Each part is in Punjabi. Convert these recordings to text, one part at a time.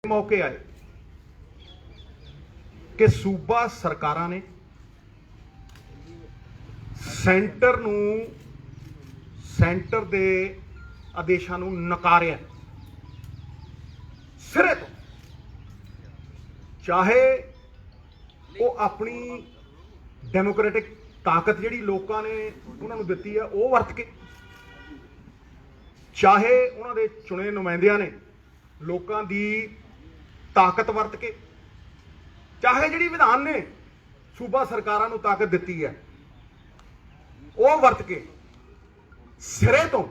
मौके आए कि सूबा सरकारां ने सेंटर दे आदेशां नूं नकारिया सिरे तो, चाहे वो अपनी डेमोक्रेटिक ताकत जिहड़ी लोकां ने उन्हां नूं दित्ती है वो वरत के, चाहे उन्हां दे चुने नुमाइंदियां ने लोकां दी ताकत वरत के, चाहे जिहड़ी विधान ने सूबा सरकारां नूं ताकत दित्ती है वो वरत के सिरे तो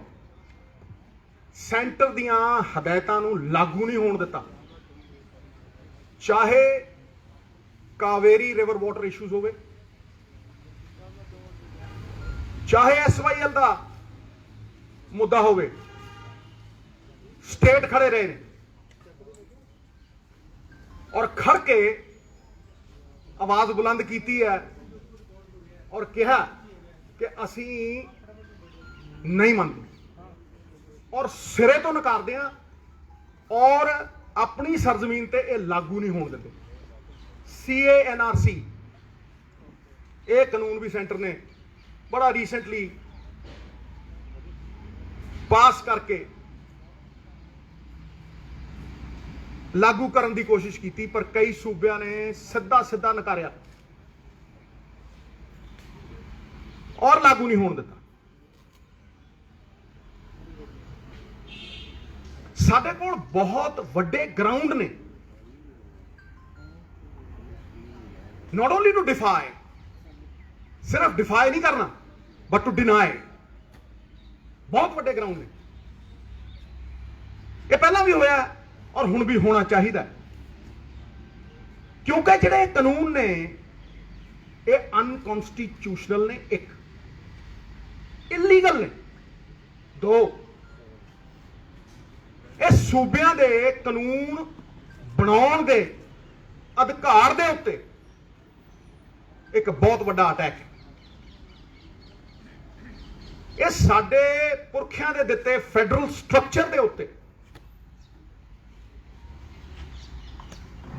सेंटर दीआं हदायतां नूं लागू नहीं होण दित्ता। चाहे कावेरी रिवर वाटर इशूज होवे, चाहे SYL का मुद्दा होवे, स्टेट खड़े रहे ने और खड़ के आवाज बुलंद की है और कहा कि असी नहीं मानते और सिरे तो नकारदे हैं और अपनी सरजमीन ते ये लागू नहीं होने देते। CA/NRC ये कानून भी सेंटर ने बड़ा रीसेंटली पास करके लागू करने की कोशिश की, पर कई सूबिया ने सीधा सीधा नकारिया और लागू नहीं होने दिता। साडे कोल बहुत वड्डे ग्राउंड ने, नॉट ओनली टू डिफाई, सिर्फ डिफाई नहीं करना बट टू डिनाई। बहुत वड्डे ग्राउंड ने, ये पहला भी होया और हुण भी होना चाहिए, क्योंकि जिहड़े कानून ने ये अनकॉन्स्टिट्यूशनल ने, एक इलीगल ने, दो ये सूबियां दे कानून बनाउण दे अधिकार दे उत्ते एक बहुत बड़ा अटैक है। ये साडे पुरखियां दे दिते फेडरल स्ट्रक्चर दे उत्ते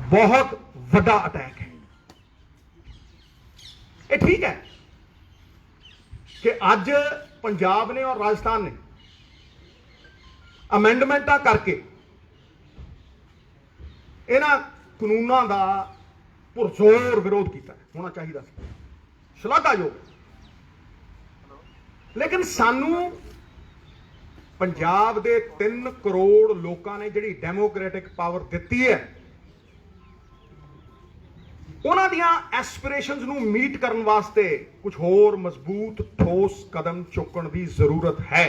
बहुत बड़ा अटैक है। ये ठीक है कि अज पंजाब ने और राजस्थान ने अमेंडमेंट करके इन्हां कानूनों का पुरजोर विरोध किया, होना चाहिए, शलाघायोग। लेकिन सानू पंजाब दे 3 करोड़ लोगों ने जिहड़ी डेमोक्रेटिक पावर दिती है उन्हां दियां एस्पिरेशनस नूं मीट करन वास्ते कुछ होर मजबूत ठोस कदम चुकण की जरूरत है।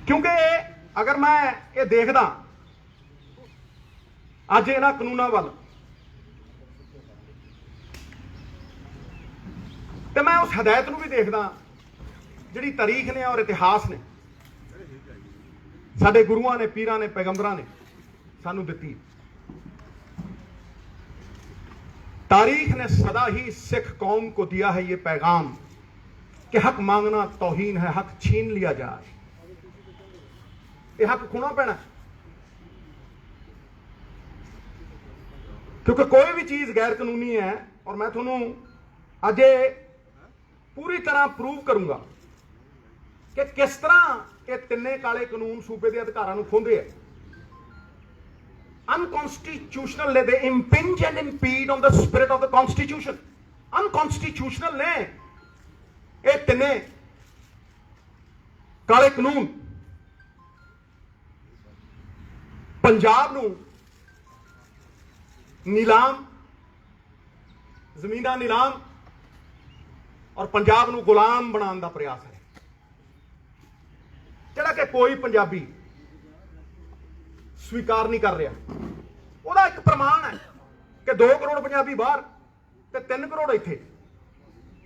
क्योंकि अगर मैं ये देखदा अज इन्हां कानूनों वाल तो मैं उस हदायत नूं भी देखदा जिहड़ी तारीख ने और इतिहास ने साडे गुरुआं ने, पीरां ने, पैगंबरां ने सानू दित्ती। तारीख ने सदा ही सिख कौम को दिया है ये पैगाम कि हक मांगना तौहीन है, हक छीन लिया जाए। ये हक खुना पैना, क्योंकि कोई भी चीज गैर कानूनी है और मैं थोनू अज पूरी तरह प्रूव करूंगा कि किस तरह ये तिन्ने काले कानून सूबे के अधिकारां नूं खोंदे है। Unconstitutional they impinge and impede on the spirit of the constitution. Unconstitutional ने ये तिन्ने काले कानून पंजाब नूं नीलाम, जमीना नीलाम और पंजाब नूं गुलाम बनाने का प्रयास है, जिहड़ा कि कोई पंजाबी स्वीकार नहीं कर रहा। ਉਹਦਾ एक प्रमाण है कि 2 करोड़ पंजाबी बाहर ते 3 करोड़ इत्थे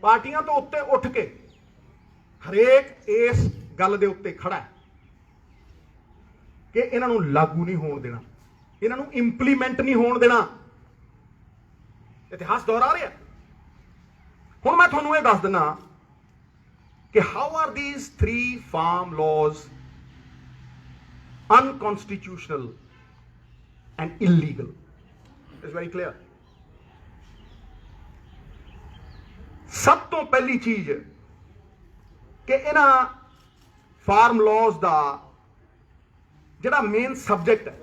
पार्टियां तो उत्ते उठ के हरेक इस गल दे उत्ते खड़ा है कि इन्हां नूं लागू नहीं होण देना, इन्हां नूं इंप्लीमेंट नहीं होण देना। इतिहास दोहरा रहा। हुण मैं तुहानूं ये दस दिना कि how are these 3 farm laws unconstitutional and illegal? It's very clear. सब तो पहली चीज कि इन्हां फार्म लॉज का जिहड़ा मेन सबजैक्ट है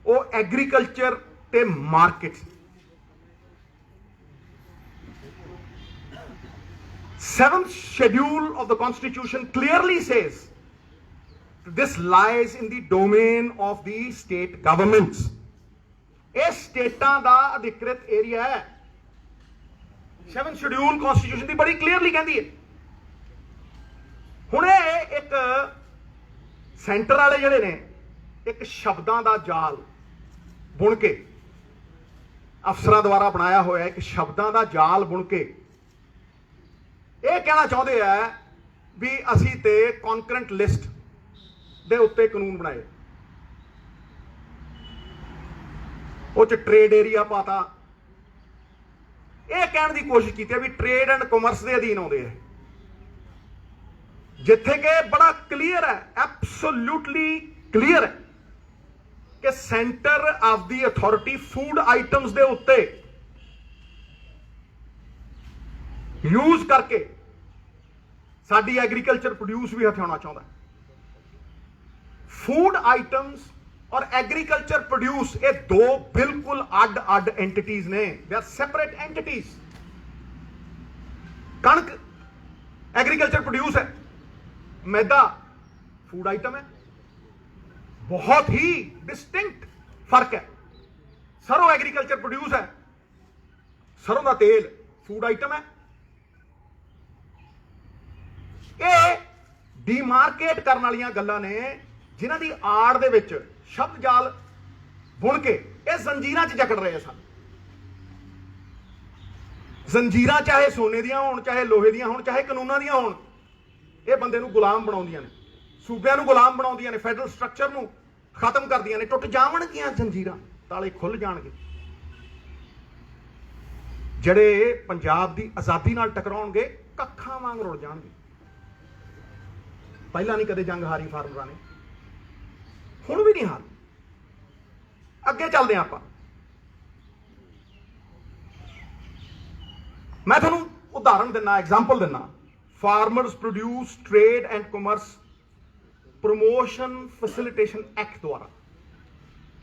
वो एग्रीकल्चर ते market. 7th schedule of the Constitution clearly says this lies in the domain of the state governments. ये स्टेटां दा अधिकृत एरिया है। 7th schedule Constitution दी बड़ी क्लियरली कहती है। हुण एक सेंटर वाले जिहड़े ने एक शब्दां दा जाल बुन के अफसरां द्वारा बनाया होया एक शब्दां दा जाल बुन के ਇਹ ਕਹਿਣਾ ਚਾਹੁੰਦੇ ਆ ਵੀ ਅਸੀਂ ਤੇ ਕੌਨਕਰੈਂਟ ਲਿਸਟ ਦੇ ਉੱਤੇ ਕਾਨੂੰਨ ਬਣਾਏ, ਉਹ ਚ ਟ੍ਰੇਡ ਏਰੀਆ ਪਾਤਾ। ਇਹ ਕਹਿਣ ਦੀ ਕੋਸ਼ਿਸ਼ ਕੀਤੀ ਵੀ ਟ੍ਰੇਡ ਐਂਡ ਕਾਮਰਸ ਦੇ ਅਧੀਨ ਆਉਂਦੇ ਆ, ਜਿੱਥੇ ਕਿ ਬੜਾ ਕਲੀਅਰ ਹੈ, ਐਬਸੋਲੂਟਲੀ ਕਲੀਅਰ ਹੈ ਕਿ centre of the authority food items ਦੇ ਉੱਤੇ यूज करके साडी एग्रीकल्चर प्रोड्यूस भी हथियाना चाहता है। फूड आइटम्स और एग्रीकल्चर प्रोड्यूस ये 2 बिल्कुल अड एंटिटीज ने, दे आर सेपरेट एंटिटीज। कणक एग्रीकल्चर प्रोड्यूस है, मैदा फूड आइटम है, बहुत ही डिस्टिंक्ट फर्क है। सरों एग्रीकल्चर प्रोड्यूस है, सरों का तेल फूड आइटम है। ਇਹ ਡੀਮਾਰਕੇਟ ਕਰਨ ਵਾਲੀਆਂ ਗੱਲਾਂ ਨੇ ਜਿਨ੍ਹਾਂ ਦੀ ਆੜ ਦੇ ਵਿੱਚ ਸ਼ਬਦ ਜਾਲ ਬੁਣ ਕੇ ਇਹ ਜ਼ੰਜੀਰਾਂ 'ਚ ਜਕੜ ਰਹੇ ਸਨ। ਜ਼ੰਜੀਰਾਂ ਚਾਹੇ ਸੋਨੇ ਦੀਆਂ ਹੋਣ, ਚਾਹੇ ਲੋਹੇ ਦੀਆਂ ਹੋਣ, ਚਾਹੇ ਕਾਨੂੰਨਾਂ ਦੀਆਂ ਹੋਣ, ਇਹ ਬੰਦੇ ਨੂੰ ਗੁਲਾਮ ਬਣਾਉਂਦੀਆਂ ਨੇ, ਸੂਬਿਆਂ ਨੂੰ ਗੁਲਾਮ ਬਣਾਉਂਦੀਆਂ ਨੇ, ਫੈਡਰਲ ਸਟਰਕਚਰ ਨੂੰ ਖਤਮ ਕਰਦੀਆਂ ਨੇ। ਟੁੱਟ ਜਾਵਣਗੀਆਂ ਜ਼ੰਜੀਰਾਂ, ਤਾਲੇ ਖੁੱਲ ਜਾਣਗੇ। ਜਿਹੜੇ ਪੰਜਾਬ ਦੀ ਆਜ਼ਾਦੀ ਨਾਲ ਟਕਰਾਉਣਗੇ ਕੱਖਾਂ ਵਾਂਗ ਰੁੜ ਜਾਣਗੇ। ਪਹਿਲਾਂ ਨਹੀਂ ਕਦੇ ਜੰਗ ਹਾਰੀ ਫਾਰਮਰਾਂ ਨੇ, ਹੁਣ ਵੀ ਨਹੀਂ ਹਾਰ। ਅੱਗੇ ਚੱਲਦੇ ਆਪਾਂ। ਮੈਂ ਤੁਹਾਨੂੰ ਉਦਾਹਰਣ ਦਿੰਨਾ, ਐਗਜ਼ਾਮਪਲ ਦਿੰਨਾ। Farmers produce trade and commerce promotion facilitation act ਦੁਆਰਾ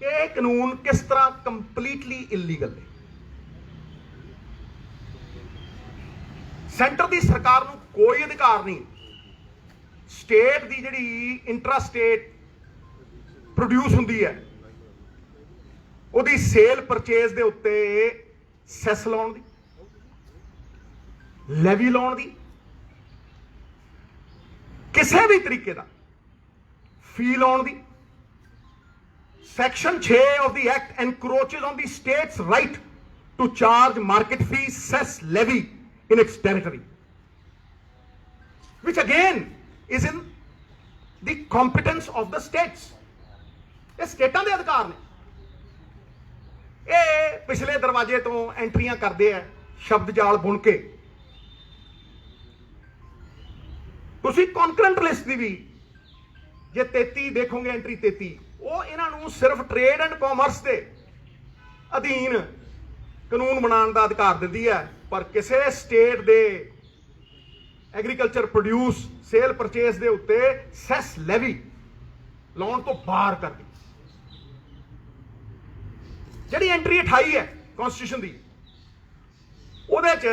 ਇਹ ਕਾਨੂੰਨ ਕਿਸ ਤਰ੍ਹਾਂ ਕੰਪਲੀਟਲੀ ਇਲੀਗਲ ਨੇ। ਸੈਂਟਰ ਦੀ ਸਰਕਾਰ ਨੂੰ ਕੋਈ ਅਧਿਕਾਰ ਨਹੀਂ ਸਟੇਟ ਦੀ ਜਿਹੜੀ ਇੰਟਰਾ ਸਟੇਟ ਪ੍ਰੋਡਿਊਸ ਹੁੰਦੀ ਹੈ ਉਹਦੀ ਸੇਲ ਪਰਚੇਜ਼ ਦੇ ਉੱਤੇ ਸੈਸ ਲਾਉਣ ਦੀ, ਲੈਵੀ ਲਾਉਣ ਦੀ, ਕਿਸੇ ਵੀ ਤਰੀਕੇ ਦਾ ਫੀ ਲਾਉਣ ਦੀ। Section 6 of the act encroaches on the state's right to charge market fee, cess, levy in its territory, which again is in the competence of the states. ਇਹ ਸਟੇਟਾਂ ਦੇ ਅਧਿਕਾਰ ਨੇ। ਇਹ ਪਿਛਲੇ ਦਰਵਾਜ਼ੇ ਤੋਂ ਐਂਟਰੀਆਂ ਕਰਦੇ ਆ ਸ਼ਬਦ ਜਾਲ ਬੁਣ ਕੇ। ਤੁਸੀਂ ਕੌਨਕਰੈਂਟ ਲਿਸਟ ਦੀ ਵੀ ਜੇ 33 ਦੇਖੋਗੇ, ਐਂਟਰੀ 33, ਉਹ ਇਹਨਾਂ ਨੂੰ ਸਿਰਫ ਟ੍ਰੇਡ ਐਂਡ ਕਾਮਰਸ ਦੇ ਅਧੀਨ ਕਾਨੂੰਨ ਬਣਾਉਣ ਦਾ ਅਧਿਕਾਰ ਦਿੰਦੀ ਹੈ, ਪਰ ਕਿਸੇ ਸਟੇਟ ਦੇ ਐਗਰੀਕਲਚਰ ਪ੍ਰੋਡਿਊਸ ਸੇਲ ਪਰਚੇਸ ਦੇ ਉੱਤੇ ਸੈਸ ਲੈਵੀ ਲਾਉਣ ਤੋਂ ਬਾਹਰ ਕਰ ਦਿੱਤੀ। ਜਿਹੜੀ ਐਂਟਰੀ 28 ਹੈ ਕਨਸਟੀਟਿਊਸ਼ਨ ਦੀ, ਉਹਦੇ ਚ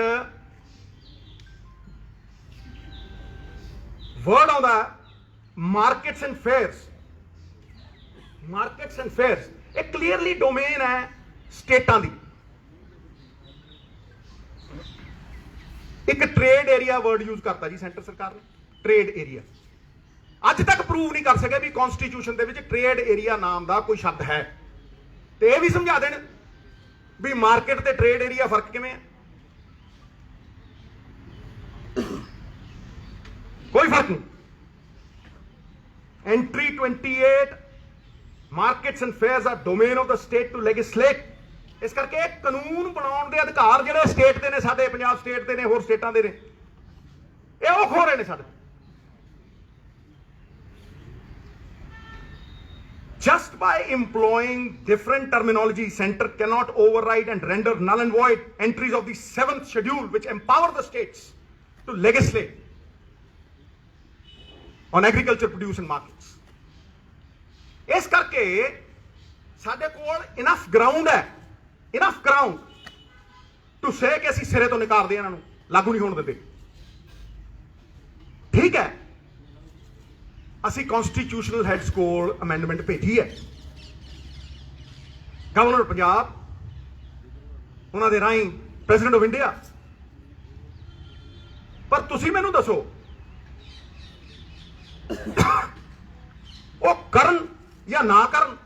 ਵਰਡ ਆਉਂਦਾ markets and fairs. Markets and fairs ਇਹ ਕਲੀਅਰਲੀ ਡੋਮੇਨ ਹੈ ਸਟੇਟਾਂ ਦੀ। ਇੱਕ ਟ੍ਰੇਡ ਏਰੀਆ ਵਰਡ ਯੂਜ਼ ਕਰਤਾ ਜੀ ਸੈਂਟਰ ਸਰਕਾਰ ਨੇ, ਟ੍ਰੇਡ ਏਰੀਆ। ਅੱਜ ਤੱਕ ਪ੍ਰੂਵ ਨਹੀਂ ਕਰ ਸਕੇ ਵੀ ਕਨਸਟੀਟਿਊਸ਼ਨ ਦੇ ਵਿੱਚ ਟ੍ਰੇਡ ਏਰੀਆ ਨਾਮ ਦਾ ਕੋਈ ਸ਼ਬਦ ਹੈ। ਤੇ ਇਹ ਵੀ ਸਮਝਾ ਦੇਣ ਵੀ ਮਾਰਕੀਟ ਤੇ ਟ੍ਰੇਡ ਏਰੀਆ ਫਰਕ ਕਿਵੇਂ ਹੈ। ਕੋਈ ਫਰਕ ਨਹੀਂ। Entry 28 markets and fairs are domain of the state to legislate. ਇਸ ਕਰਕੇ ਕਾਨੂੰਨ ਬਣਾਉਣ ਦੇ ਅਧਿਕਾਰ ਜਿਹੜੇ ਸਟੇਟ ਦੇ ਨੇ, ਸਾਡੇ ਪੰਜਾਬ ਸਟੇਟ ਦੇ ਨੇ, ਹੋਰ ਸਟੇਟਾਂ ਦੇ ਨੇ। ਇਹ ਉਹ ਖੋ ਰਹੇ ਨੇ ਸਾਡੇ। Just by employing different terminology, Center cannot override and render null and void entries of the 7th schedule which empower the states to legislate on agriculture produce and markets. ਇਸ ਕਰਕੇ ਸਾਡੇ ਕੋਲ enough ground ਹੈ, enough ground to say ਕਿ ਅਸੀਂ ਸਿਰੇ ਤੋਂ ਨਿਕਾਲਦੇ ਇਹਨਾਂ ਨੂੰ, ਲਾਗੂ ਨਹੀਂ ਹੋਣ ਦਿੰਦੇ। ਠੀਕ ਹੈ, ਅਸੀਂ ਕਨਸਟੀਟਿਊਸ਼ਨਲ ਹੈਡਸ ਕੋਲ ਅਮੈਂਡਮੈਂਟ ਭੇਜੀ ਹੈ, ਗਵਰਨਰ ਪੰਜਾਬ ਉਹਨਾਂ ਦੇ ਰਾਹੀਂ ਪ੍ਰੈਜ਼ੀਡੈਂਟ ਆਫ ਇੰਡੀਆ। ਪਰ ਤੁਸੀਂ ਮੈਨੂੰ ਦੱਸੋ ਉਹ ਕਰਨ ਜਾਂ ਨਾ ਕਰਨ,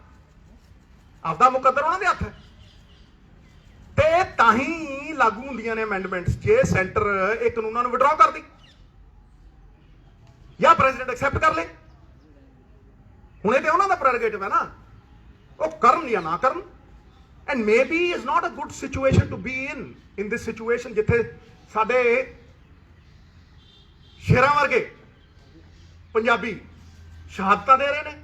ਆਪਦਾ ਮੁਕੱਦਰ ਉਹਨਾਂ ਦੇ ਹੱਥ ਹੈ। ਤੇ ਤਾਂ ਹੀ ਲਾਗੂ ਹੁੰਦੀਆਂ ਨੇ ਅਮੈਂਡਮੈਂਟਸ ਜੇ ਸੈਂਟਰ ਇਹ ਕਾਨੂੰਨਾਂ ਨੂੰ ਵਿਡਰਾਅ ਕਰਦੀ ਜਾਂ ਪ੍ਰੈਜ਼ੀਡੈਂਟ ਐਕਸੈਪਟ ਕਰ ਲੇ। ਹੁਣ ਇਹ ਤੇ ਉਹਨਾਂ ਦਾ ਪ੍ਰੈਰੋਗੇਟਿਵ ਹੈ ਨਾ, ਉਹ ਕਰਨ ਜਾਂ ਨਾ ਕਰਨ। And maybe is not a good situation to be in this situation ਜਿੱਥੇ ਸਾਡੇ ਸ਼ੇਰਾਂ ਵਰਗੇ ਪੰਜਾਬੀ ਸ਼ਹਾਦਤਾਂ ਦੇ ਰਹੇ ਨੇ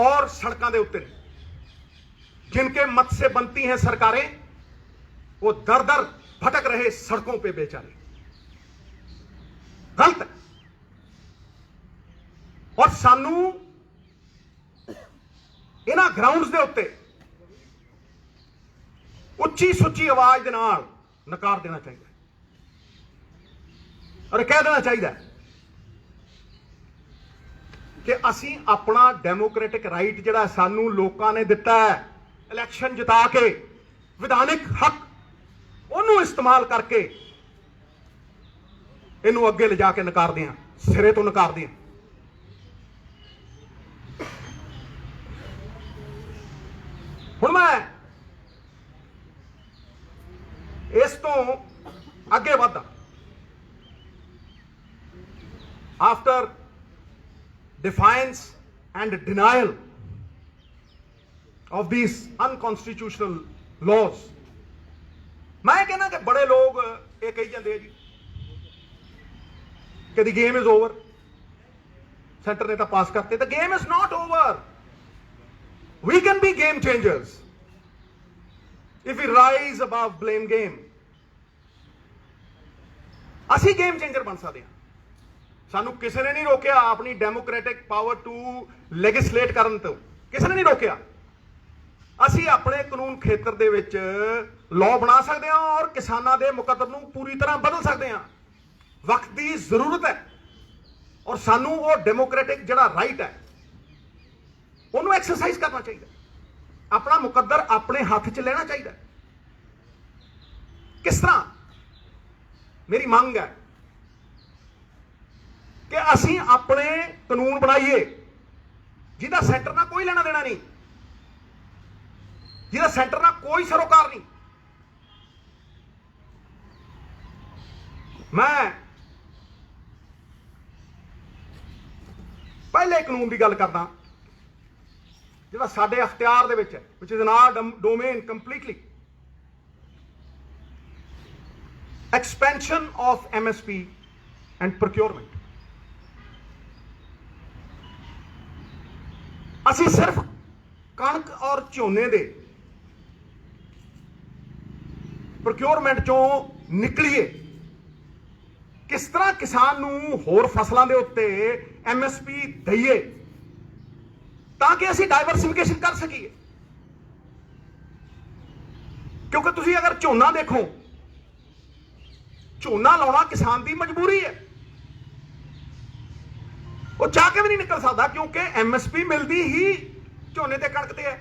और सड़कों के उत्ते जिनके मत से बनती हैं सरकारें, वो दर दर भटक रहे सड़कों पे बेचारे। गलत है। और सानू इन्हां ग्राउंड्स के उत्ते उच्ची सुच्ची आवाज दे नाल नकार देना चाहिए और कह देना चाहिए कि असी अपना डेमोक्रेटिक राइट जिहड़ा सानू लोकां ने दिता है इलैक्शन जिता के, विधानिक हक उन्होंने इस्तेमाल करके इनू अगे ले जाके नकारदे हां, सिरे तो नकारदे हां। हुण मैं इस तो अगे वधा after defiance and denial of these unconstitutional laws, मैं कहना कि बड़े लोग ये कही जाते जी कि the game is over, centre ने तो पास करते। the game is not over, we can be game changers if we rise above blame game। ਅਸੀਂ गेम चेंजर बन सकते हैं। सानू किसी ने नहीं रोकया अपनी डेमोक्रेटिक पावर टू लैजिस्लेट करन तो, किसी ने नहीं रोकया। असी अपने कानून खेतर दे विच लॉ बना सकते हैं और किसानां दे मुकद्दर नूं पूरी तरह बदल सकते हैं। वक्त की जरूरत है और सानू वो डेमोक्रेटिक जिहड़ा राइट है उन्होंने एक्सरसाइज करना चाहिए, अपना मुकद्दर अपने हाथ च लेना चाहिए। किस तरह? मेरी मांग है कि असी अपने कानून बनाइए जिहदा सेंटर ना कोई लेना देना नहीं, जिहदा सेंटर ना कोई सरोकार नहीं। मैं पहले कानून की गल करदा जिहड़ा साडे अख्तियार दे विच है, which is in our domain completely. Expansion of MSP and procurement. ਅਸੀਂ सिर्फ कणक और झोने दे प्रोक्योरमेंट चों निकलीए, किस तरह किसान नूं होर फसलों के उत्ते MSP दईए ताकि असीं डाइवर्सिफिकेशन कर सकीए। क्योंकि तुसीं अगर झोना देखो, झोना लाउणा किसान की मजबूरी है, वो चाह के भी नहीं निकल सकता क्योंकि MSP मिलती ही झोने ते कणक ते है।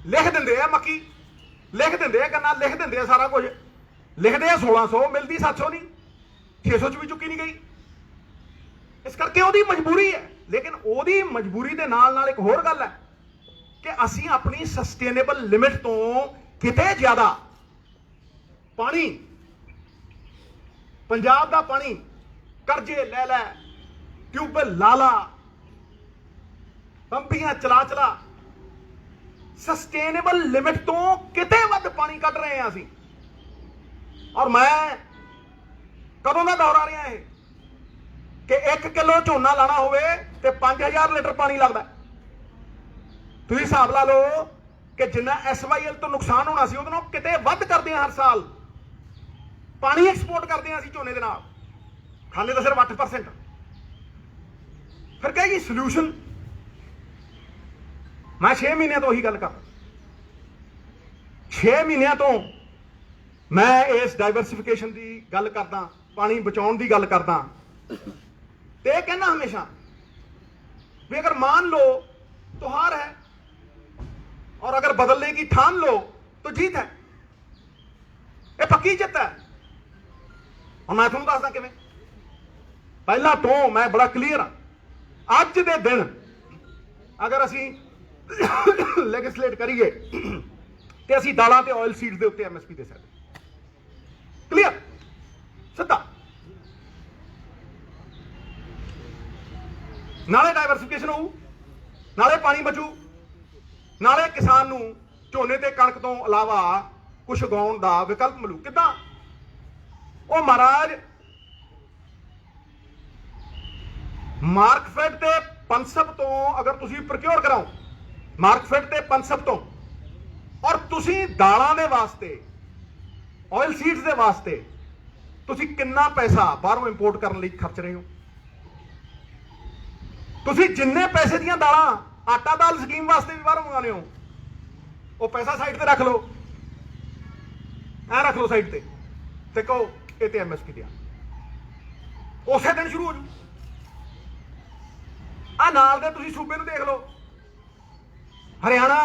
लिख देंगे मक्की, लिख देंगे गन्ना, लिख देंगे सारा कुछ, लिखते हैं 1600, मिलती 700 नहीं, 600 च भी चुकी नहीं गई। इस करके वो मजबूरी है। लेकिन वो मजबूरी के नाल नाल एक होर गल है कि असी अपनी सस्टेनेबल लिमिट तो किते ज्यादा पानी, पंजाब का पानी करजे ले लै, ट्यूबवेल ला ला, पंपियां चला चला, ਸਸਟੇਨੇਬਲ ਲਿਮਿਟ ਤੋਂ ਕਿਤੇ ਵੱਧ ਪਾਣੀ ਕੱਢ ਰਹੇ ਹਾਂ ਅਸੀਂ। ਔਰ ਮੈਂ ਕਦੋਂ ਦਾ ਦੌਰ ਆ ਰਿਹਾ ਇਹ ਕਿ 1 ਕਿਲੋ ਝੋਨਾ ਲਾਣਾ ਹੋਵੇ ਤੇ 5000 ਲੀਟਰ ਪਾਣੀ ਲੱਗਦਾ। ਤੁਸੀਂ ਹਿਸਾਬ ਲਾ ਲਓ ਕਿ ਜਿੰਨਾ SYL ਤੋਂ ਨੁਕਸਾਨ ਹੋਣਾ ਸੀ ਉਹਦੇ ਨਾਲ ਕਿਤੇ ਵੱਧ ਕਰਦੇ ਹਾਂ ਹਰ ਸਾਲ। ਪਾਣੀ ਐਕਸਪੋਰਟ ਕਰਦੇ ਹਾਂ ਅਸੀਂ ਝੋਨੇ ਦੇ ਨਾਲ, ਖਾਲੇ ਤਾਂ ਸਿਰਫ 8%। ਫਿਰ ਕਹੇ ਜੀ ਸੋਲੂਸ਼ਨ। ਮੈਂ 6 ਮਹੀਨਿਆਂ ਤੋਂ ਉਹੀ ਗੱਲ ਕਰਦਾ। 6 ਮਹੀਨਿਆਂ ਤੋਂ ਮੈਂ ਇਸ ਡਾਈਵਰਸਿਫਿਕੇਸ਼ਨ ਦੀ ਗੱਲ ਕਰਦਾ, ਪਾਣੀ ਬਚਾਉਣ ਦੀ ਗੱਲ ਕਰਦਾ ਤੇ ਇਹ कहना हमेशा भी अगर मान लो तो हार है और अगर बदलने की ठान लो तो जीत है। ये पक्की जित है। और मैं तुहानूं दसदा किवें। पहला तो मैं बड़ा क्लीयर हाँ, अज दे दिन अगर असी लैजिसलेट करिए तो असी दालां ते ऑयल सीड्स दे उत्ते MSP दे सकदे। क्लीयर सिद्धा। नाले डाइवर्सिफिकेशन होऊ, नाले पानी बचू, नाले किसान नूं झोने ते कणक तो इलावा कुछ उगाउण दा विकल्प मिलू। किदां? ओ महाराज मार्कफेड ते पंसब तो अगर तुसीं प्रोक्योर कराओ, मार्कफेड ते पंसब तो, और तुसीं दालां दे वास्ते ऑयल सीड्स दे वास्ते तुसीं किन्ना पैसा बाहरों इंपोर्ट करने लई खर्च रहे हो? तुसीं जिन्ने पैसे दियां दालां आटा दाल स्कीम वास्ते भी बाहरों मंगाने हो, वो पैसा साइड ते रख लो, ऐ रख लो साइड ते कहो ये ते MSP दिया। उसे दिन शुरू हो जू। आ नाल दे तुसीं सूबे नूं देख लो, हरियाणा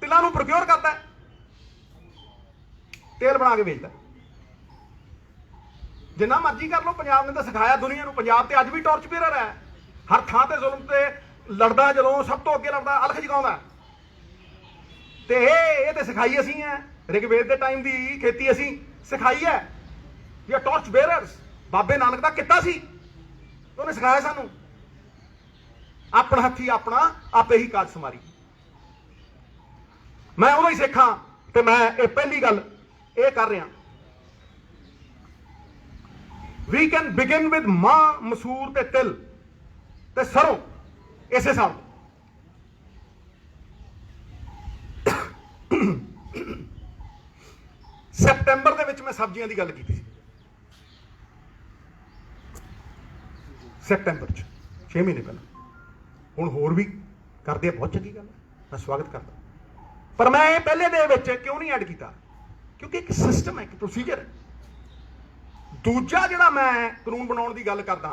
तिलां नूं प्रोक्योर करता है, तेल बना के बेचता। जिन्ना मर्जी कर लो, पंजाब ने तो सिखाया दुनिया नूं। पंजाब ते अज भी टॉर्च बेरर है, हर थां ते जुल्म ते लड़दा, जदों सब तो अगे लड़दा अलख जगाउंदा। ते ये ते सिखाई असीं है, ऋग्वेद दे टाइम दी खेती असीं सिखाई है। ये टॉर्च बेरर्स बाबे नानक दा किता सी, उन्हें सिखाया सानूं। अपना हथी अपना आपे ही काज समारी। मैं उदों ही सिखा ते मैं ये पहली गल ये कर रहा। वी कैन बिगिन विद मां, मसूर ते तिल ते सरों इसे साल। सितंबर दे विच मैं सब्जियां दी गल कीती सी। सितंबर च 6 महीने पहले। हुण होर भी करदे, बहुत चंगी गल है, मैं स्वागत करता। पर मैं ये पहले दे विच क्यों नहीं ऐड किया? क्योंकि एक सिस्टम है, एक प्रोसीजर है। दूजा जिहड़ा मैं कानून बनाउण दी गल करदा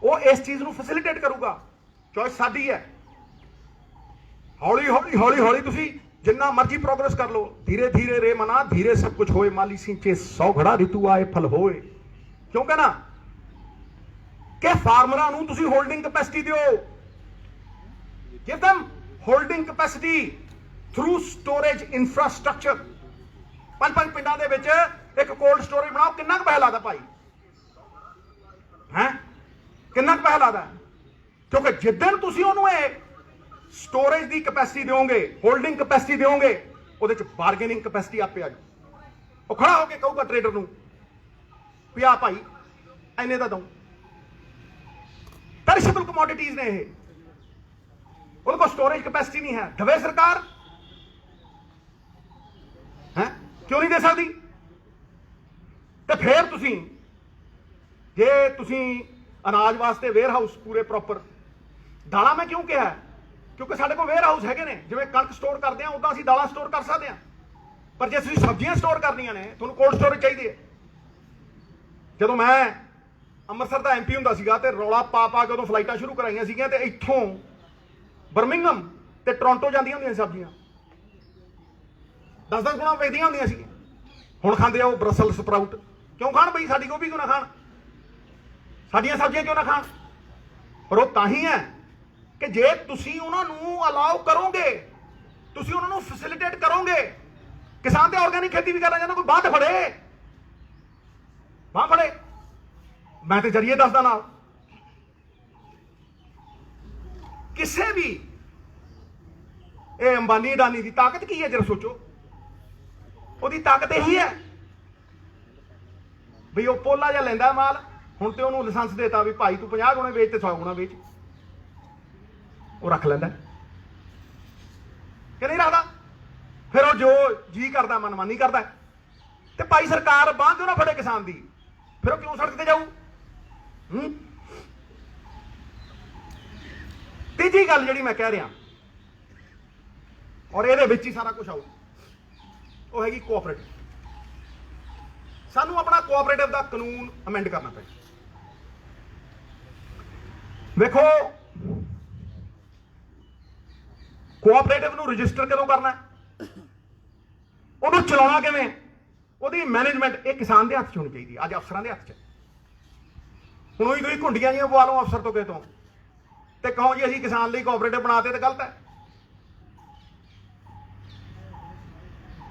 वो इस चीज़ नूं फैसिलिटेट करूगा। चॉइस साडी है। हौली हौली हौली हौली तुसीं जिन्ना मर्जी प्रोग्रेस कर लो। धीरे धीरे रे मना धीरे सब कुछ होए, माली सिंचे 100 घड़ा ऋतु आए फल होए। क्यों कहना कि फार्मरां नूं तुसीं होल्डिंग कैपेसिटी दिओ। Give them holding capacity through storage infrastructure. 5-5 पिंडां दे विच एक कोल्ड स्टोरेज बनाओ। किन्ना पैसा लगदा भाई? हैं किन्ना पैसा लगदा? क्योंकि जिद्दन तुसीं उहनूं स्टोरेज की कैपेसिटी दोगे, होल्डिंग कैपेसिटी दोगे, वो बारगेनिंग कैपेसिटी आपे आ जाओ। वो खड़ा होकर कहूगा ट्रेडर नूं भी आ भाई इन्ने दा दूं। पेरिशेबल कमोडिटीज ने ये, उनको स्टोरेज कैपेसिटी नहीं है। दवे सरकार है क्यों नहीं दे सकती? तो फिर तुसीं जे तुसीं अनाज वास्ते वेयर हाउस पूरे प्रॉपर। दालां मैं क्यों कहा? क्योंकि साढ़े को वेयर हाउस है ने, जिवें कणक स्टोर करते हैं उदा असीं दालां स्टोर कर सकते हैं। पर जे तुसीं सब्जियां स्टोर करनियां ने तुहानूं कोल्ड स्टोरेज चाहिए है। जदों मैं ਅੰਮ੍ਰਿਤਸਰ ਦਾ MP ਹੁੰਦਾ ਸੀਗਾ ਤੇ ਰੌਲਾ ਪਾ ਕੇ ਉਦੋਂ ਫਲਾਈਟਾਂ ਸ਼ੁਰੂ ਕਰਾਈਆਂ ਸੀਗੀਆਂ ਤੇ ਇੱਥੋਂ ਬਰਮਿੰਗਮ ਤੇ ਟੋਰਾਂਟੋ ਜਾਂਦੀਆਂ ਹੁੰਦੀਆਂ ਸਬਜ਼ੀਆਂ 10-10 ਗੁਣਾ ਵੇਚਦੀਆਂ ਹੁੰਦੀਆਂ ਸੀ। ਹੁਣ ਖਾਂਦੇ ਆ ਉਹ ਬਰਸਲ ਸਪਰਾਊਟ। ਕਿਉਂ ਖਾਣ ਬਈ? ਸਾਡੀ ਗੋਭੀ ਕਿਉਂ ਨਾ ਖਾਣ? ਸਾਡੀਆਂ ਸਬਜ਼ੀਆਂ ਕਿਉਂ ਨਾ ਖਾਣ? ਪਰ ਉਹ ਤਾਂ ਹੀ ਹੈ ਕਿ ਜੇ ਤੁਸੀਂ ਉਹਨਾਂ ਨੂੰ ਅਲਾਉ ਕਰੋਗੇ, ਤੁਸੀਂ ਉਹਨਾਂ ਨੂੰ ਫੈਸਿਲਿਟੇਟ ਕਰੋਗੇ। ਕਿਸਾਨ ਤੇ ਆਰਗੈਨਿਕ ਖੇਤੀ ਵੀ ਕਰਨਾ ਚਾਹੁੰਦਾ, ਕੋਈ ਬਾਂਹ ਫੜੇ, ਬਾਂਹ ਫੜੇ। मैं तो जरिए दसदा ना, किसी भी ਇਹ ਅੰਬਾਨੀ ਅਡਾਨੀ ਦੀ ਤਾਕਤ ਕੀ ਹੈ ਜਰਾ ਸੋਚੋ। ਉਹਦੀ ਤਾਕਤ ਇਹੀ ਹੈ ਵੀ ਉਹ ਪੋਲਾ ਜਿਹਾ ਲੈਂਦਾ ਮਾਲ, ਹੁਣ ਤੇ ਉਹਨੂੰ ਲਾਇਸੈਂਸ ਦੇਤਾ ਵੀ ਭਾਈ ਤੂੰ 50 ਗੁਣੇ ਵੇਚ ਤੇ 100 ਗੁਣਾ ਵੇਚ, ਉਹ ਰੱਖ ਲੈਂਦਾ ਕਿ ਨਹੀਂ ਰੱਖਦਾ। ਫਿਰ ਉਹ ਜੋ ਜੀ ਕਰਦਾ ਮਨਮਾਨੀ ਕਰਦਾ। ਤੇ ਭਾਈ ਸਰਕਾਰ ਬਾਂਹ ਕਿਉਂ ਨਾ ਫੜੇ ਕਿਸਾਨ ਦੀ, ਫਿਰ ਉਹ ਕਿਉਂ ਸੜਕ ਤੇ ਜਾਊ। ਤੀਜੀ ਗੱਲ ਜਿਹੜੀ ਮੈਂ ਕਹਿ ਰਿਹਾ, ਔਰ ਇਹਦੇ ਵਿੱਚ ਹੀ ਸਾਰਾ ਕੁਝ ਆਊ, ਉਹ ਹੈਗੀ ਕੋਆਪਰੇਟਿਵ। ਸਾਨੂੰ ਆਪਣਾ ਕੋਆਪਰੇਟਿਵ ਦਾ ਕਾਨੂੰਨ ਅਮੈਂਡ ਕਰਨਾ ਪਏਗਾ। ਵੇਖੋ, ਕੋਆਪਰੇਟਿਵ ਨੂੰ ਰਜਿਸਟਰ ਕਦੋਂ ਕਰਨਾ, ਉਹਨੂੰ ਚਲਾਉਣਾ ਕਿਵੇਂ, ਉਹਦੀ ਮੈਨੇਜਮੈਂਟ ਇਹ ਕਿਸਾਨ ਦੇ ਹੱਥ 'ਚ ਹੋਣੀ ਚਾਹੀਦੀ ਹੈ, ਅੱਜ ਅਫਸਰਾਂ ਦੇ ਹੱਥ 'ਚ। ਹੁਣ ਉਹੀ ਤੁਸੀਂ ਘੁੰਡੀਆਂ ਜਿਹੀਆਂ ਪਵਾ ਲਓ ਅਫਸਰ ਤੋਂ ਕਿਸੇ ਤੋਂ ਤੇ ਕਹੋ ਜੀ ਅਸੀਂ ਕਿਸਾਨ ਲਈ ਕੋਆਪਰੇਟਿਵ ਬਣਾਤੇ, ਤੇ ਗਲਤ ਹੈ।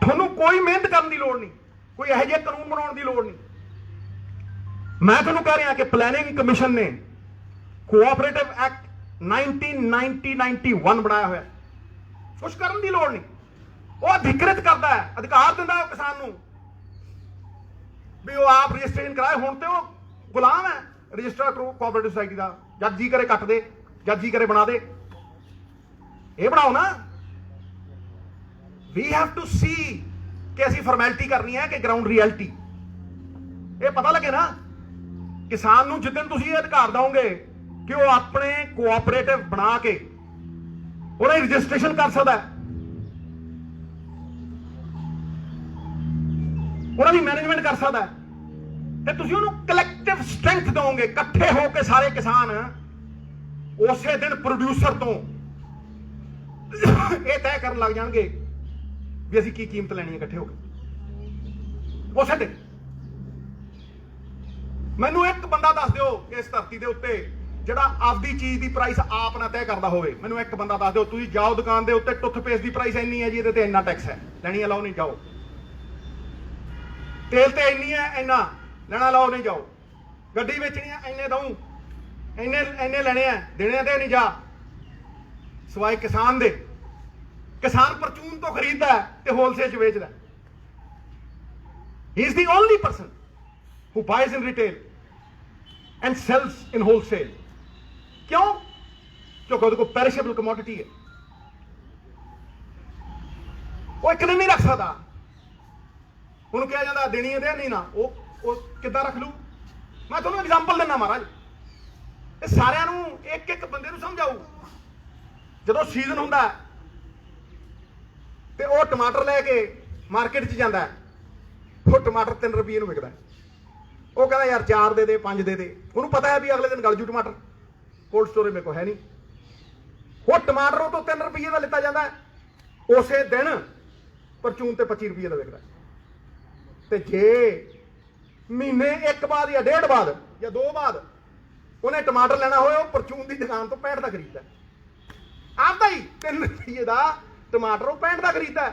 ਤੁਹਾਨੂੰ ਕੋਈ ਮਿਹਨਤ ਕਰਨ ਦੀ ਲੋੜ ਨਹੀਂ, ਕੋਈ ਇਹੋ ਜਿਹੇ ਕਾਨੂੰਨ ਬਣਾਉਣ ਦੀ ਲੋੜ ਨਹੀਂ। ਮੈਂ ਤੁਹਾਨੂੰ ਕਹਿ ਰਿਹਾ ਕਿ ਪਲੈਨਿੰਗ ਕਮਿਸ਼ਨ ਨੇ ਕੋਆਪਰੇਟਿਵ ਐਕਟ 1991 ਬਣਾਇਆ ਹੋਇਆ, ਕੁਛ ਕਰਨ ਦੀ ਲੋੜ ਨਹੀਂ। ਉਹ ਅਧਿਕ੍ਰਿਤ ਕਰਦਾ ਹੈ, ਅਧਿਕਾਰ ਦਿੰਦਾ ਉਹ ਕਿਸਾਨ ਨੂੰ ਵੀ ਉਹ ਆਪ ਰਜਿਸਟ੍ਰੇਸ਼ਨ ਕਰਾਏ। ਹੁਣ ਤੇ ਉਹ ਗੁਲਾਮ ਹੈ ਰਜਿਸਟਰ ਕੋਆਪਰੇਟਿਵ ਸੁਸਾਇਟੀ ਦਾ, ਜਦ ਜੀ ਕਰੇ ਕੱਟ ਦੇ, ਜਦ ਜੀ ਕਰੇ ਬਣਾ ਦੇ। ਇਹ ਬਣਾਓ ਨਾ। ਵੀ ਹੈਵ ਟੂ ਸੀ ਕਿ ਅਸੀਂ ਫਾਰਮੈਲਿਟੀ ਕਰਨੀ ਹੈ ਕਿ ਗਰਾਊਂਡ ਰਿਐਲਿਟੀ। ਇਹ ਪਤਾ ਲੱਗੇ ਨਾ ਕਿਸਾਨ ਨੂੰ, ਜਿੱਦਣ ਤੁਸੀਂ ਇਹ ਅਧਿਕਾਰ ਦਓਗੇ ਕਿ ਉਹ ਆਪਣੇ ਕੋਆਪਰੇਟਿਵ ਬਣਾ ਕੇ ਉਹਦਾ ਰਜਿਸਟ੍ਰੇਸ਼ਨ ਕਰ ਸਕਦਾ ਹੈ, ਉਹਨਾਂ ਦੀ ਮੈਨੇਜਮੈਂਟ ਕਰ ਸਕਦਾ ਹੈ, ਤੇ ਤੁਸੀਂ ਉਹਨੂੰ ਕਲੈਕਟਿਵ ਸਟਰੈਂਥ ਦਓਗੇ। ਇਕੱਠੇ ਹੋ ਕੇ ਸਾਰੇ ਕਿਸਾਨ ਉਸੇ ਦਿਨ ਪ੍ਰੋਡਿਊਸਰ ਤੋਂ ਇਹ ਤੈਅ ਕਰਨ ਲੱਗ ਜਾਣਗੇ ਵੀ ਅਸੀਂ ਕੀ ਕੀਮਤ ਲੈਣੀ ਹੈ ਇਕੱਠੇ ਹੋ ਕੇ ਉਸੇ ਦਿਨ। ਮੈਨੂੰ ਇੱਕ ਬੰਦਾ ਦੱਸ ਦਿਓ ਇਸ ਧਰਤੀ ਦੇ ਉੱਤੇ ਜਿਹੜਾ ਆਪਦੀ ਚੀਜ਼ ਦੀ ਪ੍ਰਾਈਸ ਆਪ ਨਾ ਤੈਅ ਕਰਦਾ ਹੋਵੇ। ਮੈਨੂੰ ਇੱਕ ਬੰਦਾ ਦੱਸ ਦਿਓ। ਤੁਸੀਂ ਜਾਓ ਦੁਕਾਨ ਦੇ ਉੱਤੇ, ਟੁੱਥਪੇਸਟ ਦੀ ਪ੍ਰਾਈਸ ਇੰਨੀ ਹੈ ਜੀ, ਇਹਦੇ ਤੇ ਇੰਨਾ ਟੈਕਸ ਹੈ, ਲੈਣੀ ਲਾਓ ਨਹੀਂ ਜਾਓ। ਤੇਲ ਤੇ ਇੰਨੀ ਹੈ, ਇੰਨਾ ਲੈਣਾ ਲਾਓ ਨਹੀਂ ਜਾਓ। ਗੱਡੀ ਵੇਚਣੀ ਹੈ, ਇੰਨੇ ਦਊਂ, ਇੰਨੇ ਲੈਣੇ ਆ, ਦੇਣੇ ਤੇ ਨਹੀਂ ਜਾ। ਸਵਾਏ ਕਿਸਾਨ ਦੇ। ਕਿਸਾਨ ਪਰਚੂਨ ਤੋਂ ਖਰੀਦਦਾ ਤੇ ਹੋਲਸੇਲ 'ਚ ਵੇਚਦਾ। ਹੀ is the only person who buys in retail and sells in wholesale. ਕਿਉਂ? ਕਿਉਂਕਿ ਉਹਦੇ ਕੋਲ ਪੈਰਿਸ਼ੇਬਲ ਕਮੋਡਿਟੀ ਹੈ। ਉਹ ਇੱਕ ਦਿਨ ਨਹੀਂ ਰੱਖ ਸਕਦਾ। ਉਹਨੂੰ ਕਿਹਾ ਜਾਂਦਾ ਦੇਣੀ ਹੈ ਦੇ ਨਹੀਂ ਨਾ, ਉਹ ਕਿੱਦਾਂ ਰੱਖ ਲੂ। ਮੈਂ ਤੁਹਾਨੂੰ ਐਗਜ਼ਾਮਪਲ ਦਿੰਦਾ ਮਹਾਰਾਜ, ਇਹ ਸਾਰਿਆਂ ਨੂੰ ਇੱਕ ਇੱਕ ਬੰਦੇ ਨੂੰ ਸਮਝਾਊ। ਜਦੋਂ ਸੀਜ਼ਨ ਹੁੰਦਾ ਤੇ ਉਹ ਟਮਾਟਰ ਲੈ ਕੇ ਮਾਰਕੀਟ 'ਚ ਜਾਂਦਾ, ਉਹ ਟਮਾਟਰ 3 ਰੁਪਏ ਨੂੰ ਵਿਕਦਾ। ਉਹ ਕਹਿੰਦਾ ਯਾਰ 4 ਦੇ ਦੇ, 5 ਦੇ ਦੇ। ਉਹਨੂੰ ਪਤਾ ਹੈ ਵੀ ਅਗਲੇ ਦਿਨ ਗਲ ਜੂ ਟਮਾਟਰ, ਕੋਲਡ ਸਟੋਰੇਜ ਮੇਰੇ ਕੋਲ ਹੈ ਨਹੀਂ। ਉਹ ਟਮਾਟਰ ਉਹ ਤੋਂ 3 ਰੁਪਏ ਦਾ ਲਿੱਤਾ ਜਾਂਦਾ, ਉਸੇ ਦਿਨ ਪਰਚੂਨ ਤੇ 25 ਰੁਪਏ ਦਾ ਵਿਕਦਾ। ਤੇ ਜੇ ਮਹੀਨੇ ਇੱਕ ਬਾਅਦ ਜਾਂ ਡੇਢ ਬਾਅਦ ਜਾਂ 2 ਬਾਅਦ ਉਹਨੇ ਟਮਾਟਰ ਲੈਣਾ ਹੋਇਆ, ਉਹ ਪਰਚੂਨ ਦੀ ਦੁਕਾਨ ਤੋਂ 65 ਦਾ ਖਰੀਦਦਾ। ਆਪਦਾ ਹੀ 3 ਰੁਪਏ ਦਾ ਟਮਾਟਰ ਉਹ 65 ਦਾ ਖਰੀਦਦਾ।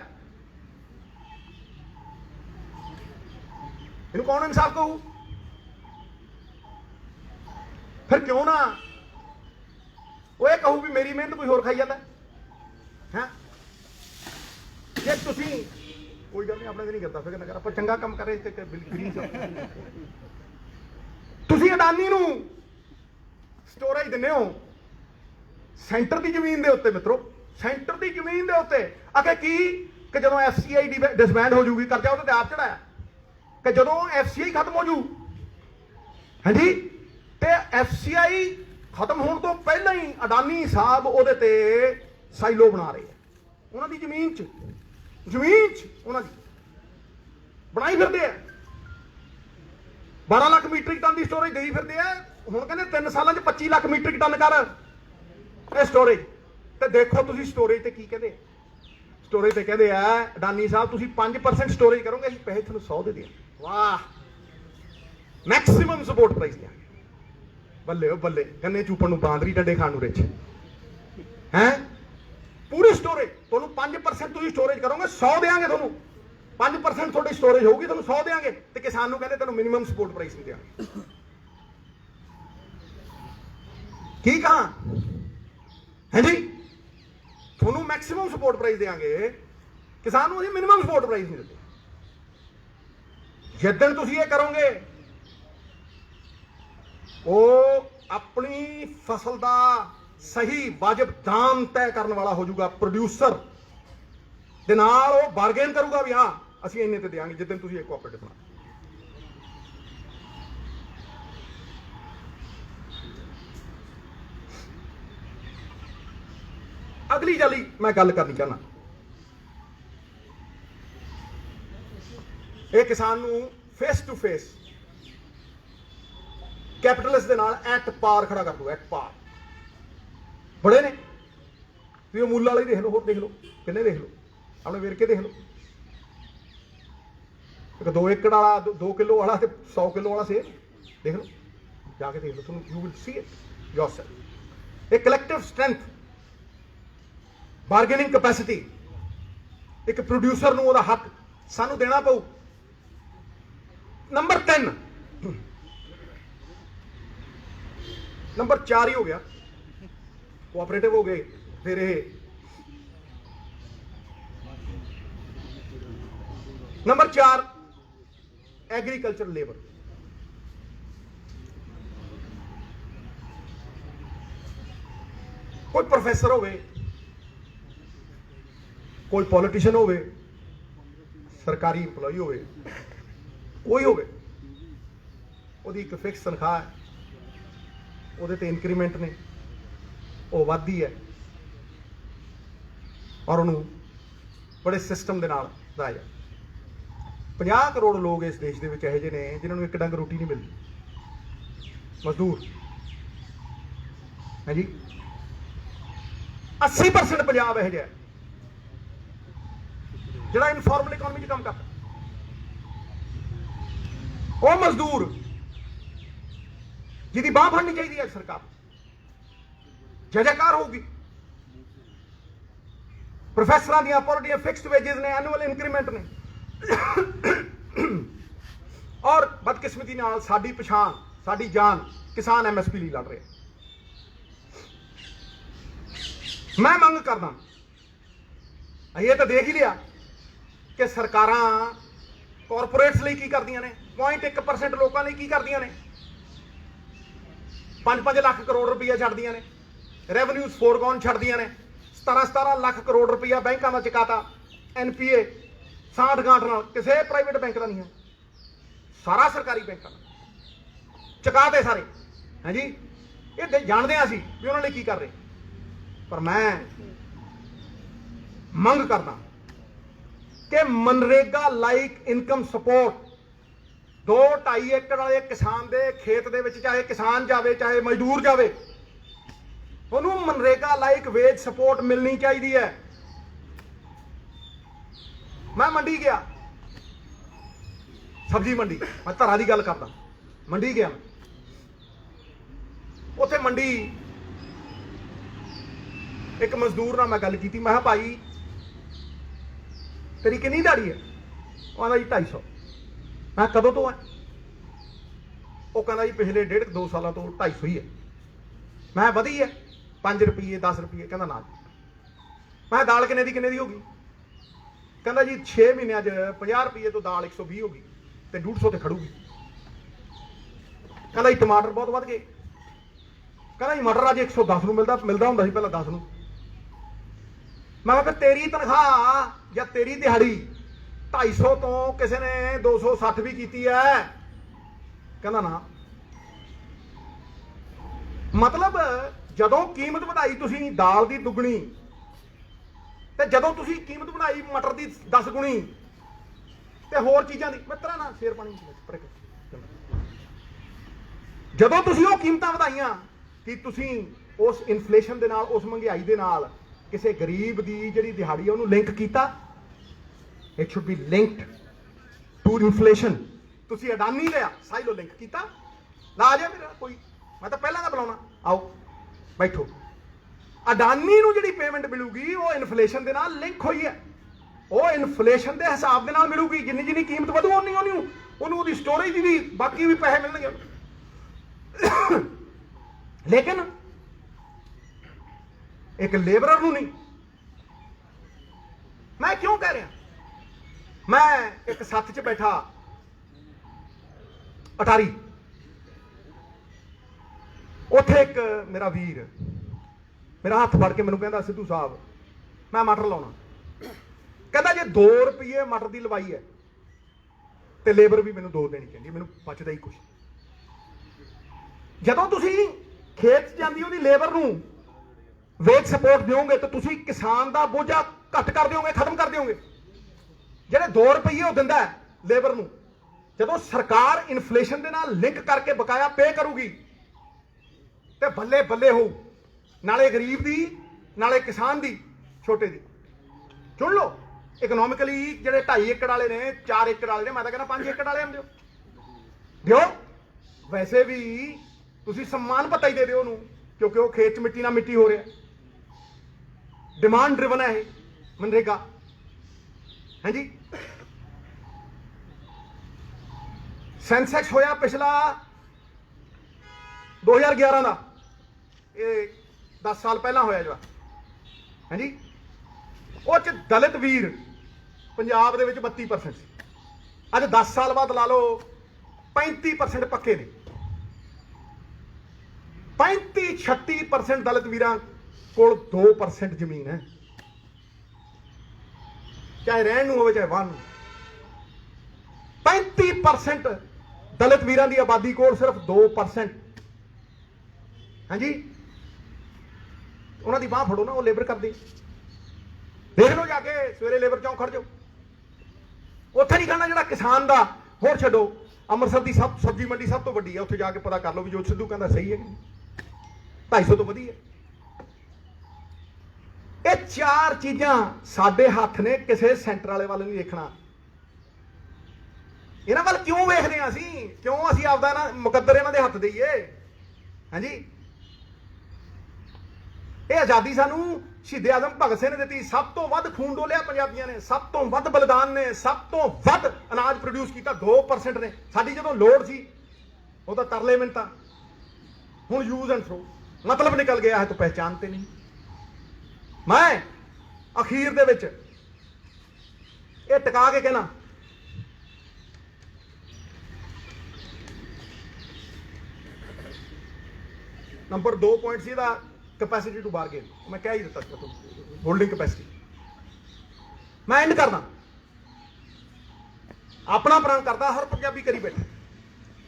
ਇਹਨੂੰ ਕੌਣ ਇਨਸਾਫ ਕਹੂ? ਫਿਰ ਕਿਉਂ ਨਾ ਉਹ ਇਹ ਕਹੂ ਵੀ ਮੇਰੀ ਮਿਹਨਤ ਕੋਈ ਹੋਰ ਖਾਈ ਜਾਂਦਾ ਹੈ। ਜੇ ਤੁਸੀਂ ਕੋਈ ਗੱਲ ਨਹੀਂ, ਆਪਣੇ ਤੇ ਨਹੀਂ ਕਰਦਾ ਫਿਕਰ ਨਾ ਕਰ, ਆਪਾਂ ਚੰਗਾ ਕੰਮ ਕਰੇ ਤੇ ਗ੍ਰੀਨ ਤੁਸੀਂ ਅਡਾਨੀ ਨੂੰ ਸਟੋਰੇਜ ਦਿੰਦੇ ਹੋ ਸੈਂਟਰ ਦੀ ਜ਼ਮੀਨ ਦੇ ਉੱਤੇ। ਮਿੱਤਰੋ, ਸੈਂਟਰ ਦੀ ਜ਼ਮੀਨ ਦੇ ਉੱਤੇ ਅਗੇ ਕੀ ਕਿ ਜਦੋਂ FCI ਡਿਸਬੈਂਡ ਹੋ ਜੂਗੀ, ਕਰਜ਼ਾ ਉਹਦੇ ਤੇ ਆਪ ਚੜਾਇਆ, ਕਿ ਜਦੋਂ FCI ਖਤਮ ਹੋ ਜੂ, ਹਾਂਜੀ, ਤੇ FCI ਖਤਮ ਹੋਣ ਤੋਂ ਪਹਿਲਾਂ ਹੀ ਅਡਾਨੀ ਸਾਹਿਬ ਉਹਦੇ ਤੇ ਸਾਈਲੋ ਬਣਾ ਰਹੇ ਆ। ਉਹਨਾਂ ਦੀ ਜ਼ਮੀਨ 'ਚ ਉਹਨਾਂ ਦੀ ਬਣਾਈ ਫਿਰਦੇ ਆ। 12 ਲੱਖ ਮੀਟ੍ਰਿਕ ਟਨ ਦੀ ਸਟੋਰੇਜ ਦੇਈ ਫਿਰਦੇ ਆ। ਹੁਣ ਕਹਿੰਦੇ 3 ਸਾਲਾਂ 'ਚ 25 ਲੱਖ ਮੀਟ੍ਰਿਕ ਟਨ ਕਰ ਇਹ ਸਟੋਰੇਜ। ਤੇ ਦੇਖੋ ਤੁਸੀਂ ਸਟੋਰੇਜ ਤੇ ਕੀ ਕਹਿੰਦੇ। ਸਟੋਰੇਜ ਤੇ ਕਹਿੰਦੇ ਆ ਅਡਾਨੀ ਸਾਹਿਬ ਤੁਸੀਂ 5% ਸਟੋਰੇਜ ਕਰੋਗੇ, ਅਸੀਂ ਪੈਸੇ ਤੁਹਾਨੂੰ 100 ਦੇ ਦਿਆਂਗੇ। ਵਾਹ, ਮੈਕਸਿਮਮ ਸਪੋਰਟ ਪ੍ਰਾਈਸ ਦਿਆਂਗੇ। ਬੱਲੇ ਉਹ ਬੱਲੇ, ਗੰਨੇ ਚੂਪਣ ਨੂੰ ਬਾਂਦਰੀ, ਡੰਡੇ ਖਾਣ ਨੂੰ ਰਿਚ ਹੈ। ਪੂਰੀ ਸਟੋਰੇਜ ਤੁਹਾਨੂੰ 5% ਤੁਸੀਂ ਸਟੋਰੇਜ ਕਰੋਗੇ, 100 ਦੇਾਂਗੇ ਤੁਹਾਨੂੰ। 5% ਤੁਹਾਡੀ ਸਟੋਰੇਜ ਹੋਊਗੀ, ਤੁਹਾਨੂੰ 100 ਦੇਾਂਗੇ। ਤੇ ਕਿਸਾਨ ਨੂੰ ਕਹਿੰਦੇ ਤੈਨੂੰ ਮਿਨੀਮਮ ਸਪੋਰਟ ਪ੍ਰਾਈਸ ਨਹੀਂ ਦਿਆਂਗੇ। ਕੀ ਕਹਾਂ ਹੈ ਜੀ? ਤੁਹਾਨੂੰ ਮੈਕਸਿਮਮ ਸਪੋਰਟ ਪ੍ਰਾਈਸ ਦੇਾਂਗੇ, ਕਿਸਾਨ ਨੂੰ ਅਸੀਂ ਮਿਨੀਮਮ ਸਪੋਰਟ ਪ੍ਰਾਈਸ ਨਹੀਂ ਦਿੰਦੇ। ਜਿੱਦਣ ਤੁਸੀਂ ਇਹ ਕਰੋਗੇ ਉਹ ਆਪਣੀ ਫਸਲ ਦਾ ਸਹੀ ਵਾਜਬ ਦਾਮ ਤੈਅ ਕਰਨ ਵਾਲਾ ਹੋ ਜਾਊਗਾ, ਪ੍ਰੋਡਿਊਸਰ ਦੇ ਨਾਲ ਉਹ ਬਾਰਗੇਨ ਕਰੂਗਾ ਵੀ ਹਾਂ ਅਸੀਂ ਇੰਨੇ ਤੇ ਦੇਾਂਗੇ ਜਿੱਦਣ ਤੁਸੀਂ ਇੱਕ ਕੋਆਪਰੇਟਿਵ ਬਣਾ। ਅਗਲੀ ਜਾਲੀ ਮੈਂ ਗੱਲ ਕਰਨੀ ਚਾਹਨਾ, ਇਹ ਕਿਸਾਨ ਨੂੰ ਫੇਸ ਟੂ ਫੇਸ ਕੈਪੀਟਲਿਸਟ ਦੇ ਨਾਲ ਐਟ ਪਾਰ ਖੜਾ ਕਰ ਦੂ, ਐਟ ਪਾਰ। ਬੜੇ ਨੇ ਤੁਸੀਂ ਉਹ ਮੁੱਲ ਵਾਲੇ ਦੇਖ ਲਓ, ਹੋਰ ਦੇਖ ਲਓ, ਕਿੰਨੇ ਦੇਖ ਲਓ, ਆਪਣੇ ਵੇਰਕੇ ਦੇਖ ਲਓ। ਇੱਕ 2 ਏਕੜ ਵਾਲਾ 2 ਕਿਲੋ ਵਾਲਾ ਤੇ 100 ਕਿਲੋ ਵਾਲਾ ਸੇਬ ਦੇਖ ਲਓ, ਜਾ ਕੇ ਦੇਖ ਲਓ, ਤੁਹਾਨੂੰ you will see it yourself. ਇਹ ਕਲੈਕਟਿਵ ਸਟਰੈਂਥ, ਬਾਰਗੇਨਿੰਗ ਕੈਪੈਸਿਟੀ, ਇੱਕ ਪ੍ਰੋਡਿਊਸਰ ਨੂੰ ਉਹਦਾ ਹੱਕ ਸਾਨੂੰ ਦੇਣਾ ਪਊ। ਨੰਬਰ 3 ਨੰਬਰ 4 ਹੀ ਹੋ ਗਿਆ, ਕੋਆਪਰੇਟਿਵ ਹੋ ਗਏ, ਫਿਰ ਇਹ ਨੰਬਰ 4 ਐਗਰੀਕਲਚਰ ਲੇਬਰ। ਕੋਈ ਪ੍ਰੋਫੈਸਰ ਹੋਵੇ, ਕੋਈ ਪੋਲੀਟੀਸ਼ੀਅਨ ਹੋਵੇ, ਸਰਕਾਰੀ ਇੰਪਲੋਈ ਹੋਵੇ, ਕੋਈ ਹੋਵੇ, ਉਹਦੀ ਇੱਕ ਫਿਕਸ ਤਨਖਾਹ ਹੈ, ਉਹਦੇ ਤੇ ਇਨਕਰੀਮੈਂਟ ਨੇ, ਉਹ ਵੱਧਦੀ ਹੈ ਔਰ ਉਹਨੂੰ ਬੜੇ ਸਿਸਟਮ ਦੇ ਨਾਲ ਲਾਇਆ ਜਾਂਦਾ। 50 ਕਰੋੜ ਲੋਕ ਇਸ ਦੇਸ਼ ਦੇ ਵਿੱਚ ਇਹੋ ਜਿਹੇ ਨੇ ਜਿਨ੍ਹਾਂ ਨੂੰ ਇੱਕ ਡੰਗ ਰੋਟੀ ਨਹੀਂ ਮਿਲਦੀ, ਮਜ਼ਦੂਰ ਹੈ ਜੀ। 80% ਪੰਜਾਬ ਇਹੋ ਜਿਹਾ ਜਿਹੜਾ ਇਨਫਾਰਮਲ ਇਕਨੋਮੀ 'ਚ ਕੰਮ ਕਰਦਾ। ਉਹ ਮਜ਼ਦੂਰ ਜਿਹਦੀ ਬਾਂਹ ਫੜਨੀ ਚਾਹੀਦੀ ਹੈ ਸਰਕਾਰ, ਜੈਕਾਰ ਹੋਊਗੀ। ਪ੍ਰੋਫੈਸਰਾਂ ਦੀਆਂ ਪੋਲੀਟੀਆਂ ਫਿਕਸਡ ਵੇਜਸ ਨੇ, ਐਨੂਅਲ ਇਨਕਰੀਮੈਂਟ ਨੇ, ਔਰ ਬਦਕਿਸਮਤੀ ਨਾਲ ਸਾਡੀ ਪਛਾਣ, ਸਾਡੀ ਜਾਨ ਕਿਸਾਨ ਐਮਐਸਪੀ ਲਈ ਲੜ ਰਿਹਾ। ਮੈਂ ਮੰਗ ਕਰਦਾ, ਇਹ ਤਾਂ ਦੇਖ ਹੀ ਲਿਆ ਕਿ ਸਰਕਾਰਾਂ ਕਾਰਪੋਰੇਟਸ ਲਈ ਕੀ ਕਰਦੀਆਂ ਨੇ, 0.1% ਲੋਕਾਂ ਲਈ ਕੀ ਕਰਦੀਆਂ ਨੇ। 5-5 ਲੱਖ ਕਰੋੜ ਰੁਪਈਆ ਛੱਡਦੀਆਂ ਨੇ, ਰੈਵਨਿਊ ਫੋਰਗੋਨ ਛੱਡਦੀਆਂ ਨੇ। 17 ਲੱਖ ਕਰੋੜ ਰੁਪਈਆ ਬੈਂਕਾਂ ਦਾ ਚੁਕਾਤਾ, ਐਨਪੀਏ ਸਾਂਠ ਗਾਂਠ ਨਾਲ, ਕਿਸੇ ਪ੍ਰਾਈਵੇਟ ਬੈਂਕ ਦਾ ਨਹੀਂ ਹੈ, ਸਾਰਾ ਸਰਕਾਰੀ ਬੈਂਕਾਂ ਦਾ ਚੁਕਾਤੇ ਸਾਰੇ। ਹਾਂਜੀ, ਇਹ ਜਾਣਦੇ ਹਾਂ ਅਸੀਂ ਵੀ ਉਹਨਾਂ ਲਈ ਕੀ ਕਰ ਰਹੇ, ਪਰ ਮੈਂ ਮੰਗ ਕਰਦਾ ਕਿ ਮਨਰੇਗਾ ਲਾਈਕ ਇਨਕਮ ਸਪੋਰਟ 2-2.5 ਏਕੜ ਵਾਲੇ ਕਿਸਾਨ ਦੇ ਖੇਤ ਦੇ ਵਿੱਚ, ਚਾਹੇ ਕਿਸਾਨ ਜਾਵੇ ਚਾਹੇ ਮਜ਼ਦੂਰ ਜਾਵੇ, ਉਹਨੂੰ ਮਨਰੇਗਾ ਲਾਈਕ ਵੇਜ ਸਪੋਰਟ ਮਿਲਣੀ ਚਾਹੀਦੀ ਹੈ। ਮੈਂ ਮੰਡੀ ਗਿਆ, ਸਬਜ਼ੀ ਮੰਡੀ, ਮੈਂ ਧਰਾ ਦੀ ਗੱਲ ਕਰਦਾ, ਮੰਡੀ ਗਿਆ ਮੈਂ, ਉੱਥੇ ਮੰਡੀ ਇੱਕ ਮਜ਼ਦੂਰ ਨਾਲ ਮੈਂ ਗੱਲ ਕੀਤੀ, ਮੈਂ ਕਿਹਾ ਭਾਈ ਤੇਰੀ ਕਿੰਨੀ ਦਿਹਾੜੀ ਹੈ? ਉਹ ਕਹਿੰਦਾ ਜੀ 250। ਮੈਂ ਕਦੋਂ ਤੋਂ ਹੈ? ਉਹ ਕਹਿੰਦਾ ਜੀ ਪਿਛਲੇ 1.5-2 ਸਾਲਾਂ ਤੋਂ 250 ਹੀ ਹੈ। ਮੈਂ ਵਧੀ ਹੈ 5 ਰੁਪਏ 10 ਰੁਪਏ। ਕਹਿੰਦਾ ਨਾ। ਮੈਂ ਦਾਲ ਕਿੰਨੇ ਦੀ ਹੋ ਗਈ? ਕਹਿੰਦਾ ਜੀ 6 ਮਹੀਨਿਆਂ 'ਚ 50 ਰੁਪਏ ਤੋਂ ਦਾਲ 120 ਹੋ ਗਈ ਤੇ 150 ਤੇ ਖੜੂਗੀ। ਕਹਿੰਦਾ ਜੀ ਟਮਾਟਰ ਬਹੁਤ ਵੱਧ ਗਏ। ਕਹਿੰਦਾ ਜੀ ਮਟਰ ਅੱਜ 110 ਨੂੰ ਮਿਲਦਾ ਹੁੰਦਾ ਸੀ ਪਹਿਲਾਂ 10 ਨੂੰ। ਮੈਂ ਕਿਹਾ ਤੇਰੀ ਤਨਖਾਹ ਜਾਂ ਤੇਰੀ ਦਿਹਾੜੀ 250 ਤੋਂ ਕਿਸੇ ਨੇ 260 ਵੀ ਕੀਤੀ ਹੈ? ਕਹਿੰਦਾ ਨਾ। ਮਤਲਬ ਜਦੋਂ ਕੀਮਤ ਵਧਾਈ ਤੁਸੀਂ ਦਾਲ ਦੀ ਦੁੱਗਣੀ, ਤੇ ਜਦੋਂ ਤੁਸੀਂ ਕੀਮਤ ਬਣਾਈ ਮਟਰ ਦੀ 10 ਗੁਣੀ ਤੇ ਹੋਰ ਚੀਜ਼ਾਂ ਦੀ, ਮਿੱਤਰਾ ਨਾ ਸ਼ੇਰ ਪਾਣੀ, ਜਦੋਂ ਤੁਸੀਂ ਉਹ ਕੀਮਤਾਂ ਵਧਾਈਆਂ, ਕਿ ਤੁਸੀਂ ਉਸ ਇਨਫਲੇਸ਼ਨ ਦੇ ਨਾਲ, ਉਸ ਮਹਿੰਗਾਈ ਦੇ ਨਾਲ ਕਿਸੇ ਗਰੀਬ ਦੀ ਜਿਹੜੀ ਦਿਹਾੜੀ ਉਹਨੂੰ ਲਿੰਕ ਕੀਤਾ। It should be linked to inflation. ਤੁਸੀਂ ਅਡਾਨੀ ਲਿਆ, ਸਾਈਲੋ ਲਿੰਕ ਕੀਤਾ, ਲਾ ਜਾ ਮੇਰਾ ਕੋਈ, ਮੈਂ ਤਾਂ ਪਹਿਲਾਂ ਦਾ ਬੁਲਾਉਣਾ, ਆਓ ਬੈਠੋ। ਅਡਾਨੀ ਨੂੰ ਜਿਹੜੀ ਪੇਮੈਂਟ ਮਿਲੂਗੀ ਉਹ ਇਨਫਲੇਸ਼ਨ ਦੇ ਨਾਲ ਲਿੰਕ ਹੋਈ ਹੈ, ਉਹ ਇਨਫਲੇਸ਼ਨ ਦੇ ਹਿਸਾਬ ਦੇ ਨਾਲ ਮਿਲੂਗੀ। ਜਿੰਨੀ ਕੀਮਤ ਵਧੂ ਉਹਨੂੰ ਉਹਦੀ ਸਟੋਰੇਜ ਦੀ ਵੀ ਬਾਕੀ ਵੀ ਪੈਸੇ ਮਿਲਣਗੇ। ਲੇਕਿਨ ਇੱਕ ਲੇਬਰਰ ਨੂੰ ਨਹੀਂ, मैं क्यों कह रहा, मैं एक सत्थ च बैठा अटारी, उत्थे एक मेरा वीर मेरा हथ फड़ के मैनू कहंदा सिद्धू साहब मैं मटर लाउणा, कहंदा जे 2 रुपये मटर की लवाई है तो लेबर भी मैनू 2 देनी चाहिए, मैनू बचदा ही कुछ। जदों तुसीं खेत च जांदी उहदी लेबर नूं वेज सपोर्ट दोगे तो तुसीं किसान का बोझा घट कर दोगे, खत्म कर दोगे। ਜਿਹੜੇ 2 रुपये ਉਹ ਦਿੰਦਾ ਲੇਬਰ ਨੂੰ, ਜਦੋਂ ਸਰਕਾਰ ਇਨਫਲੇਸ਼ਨ ਦੇ ਨਾਲ ਲਿੰਕ ਕਰਕੇ ਬਕਾਇਆ ਪੇ ਕਰੂਗੀ ਤੇ ਬੱਲੇ ਬੱਲੇ ਹੋਊ, ਨਾਲੇ ਗਰੀਬ ਦੀ ਨਾਲੇ ਕਿਸਾਨ ਦੀ, ਛੋਟੇ ਦੀ। ਸੁਣ ਲਓ, ਇਕਨੋਮਿਕਲੀ ਜਿਹੜੇ 2.5 ਏਕੜ ਵਾਲੇ ਨੇ, 4 ਏਕੜ ਵਾਲੇ ਨੇ, ਮੈਂ ਤਾਂ ਕਹਿੰਦਾ 5 ਏਕੜ ਵਾਲੇ ਦਿਓ ਦਿਓ। ਵੈਸੇ ਵੀ ਤੁਸੀਂ सम्मान ਭੱਤਾ ਹੀ ਦੇ ਦਿਓ ਉਹਨੂੰ, ਕਿਉਂਕਿ ਉਹ ਖੇਤ 'ਚ ਮਿੱਟੀ ਨਾਲ ਮਿੱਟੀ ਹੋ ਰਿਹਾ। डिमांड ड्रिवन है मनरेगा, है जी। सेंसेक्स होया पिछला 2011 का, ये 10 साल पहला होया जो है जी। वो च दलित वीर पंजाब दे विच 32%, अज 10 साल बाद ला लो 35% पक्के ने। 35-36% दलित वीरां कोल 2% जमीन है, चाहे रहन हो चाहे वाहन। 35% दलित वीरां दी आबादी कोल सिर्फ 2%, हाँ जी। उन्हां दी बाह फड़ो ना, वो लेबर करदे, देख लो जाके सवेरे लेबर चौक खड़ जाओ, उत्थे नहीं कहना जिहड़ा किसान दा। होर छड्डो, अमृतसर की सब सब्जी मंडी सब तो वड्डी है, उत्थे जाके पता कर लो भी जो सिद्धू कहंदा सही है, 250 तो वधी है। ये 4 चीज़ां साडे हथ ने, किसी सेंटर वाले वाल नहीं देखना। इन्हां वाल क्यों वेखदे हैं असीं, क्यों असीं आपदा ना मुकद्दर इन्हां दे हथ देईए, हाँ जी। ये आज़ादी सानू शहीद आजम भगत सिंह ने दी, सब तो वध खून डोलिया पंजाबियों ने, सब तो वध बलिदान ने, सब तो वध अनाज प्रोड्यूस किया 2% ने। साडी जदों लोड़ सी उह तां तरले मिन्नतां, हुण यूज एंड थ्रो, मतलब निकल गया है तो पहचानते नहीं। मैं अखीर दे विच ये टिका के कहना, नंबर 2 पॉइंट सी दा कैपेसिटी टू बारगेन, मैं कह ही दिता होल्डिंग कैपेसिटी। मैं एंड करना, अपना प्रण करता हर पंजाबी करी बैठा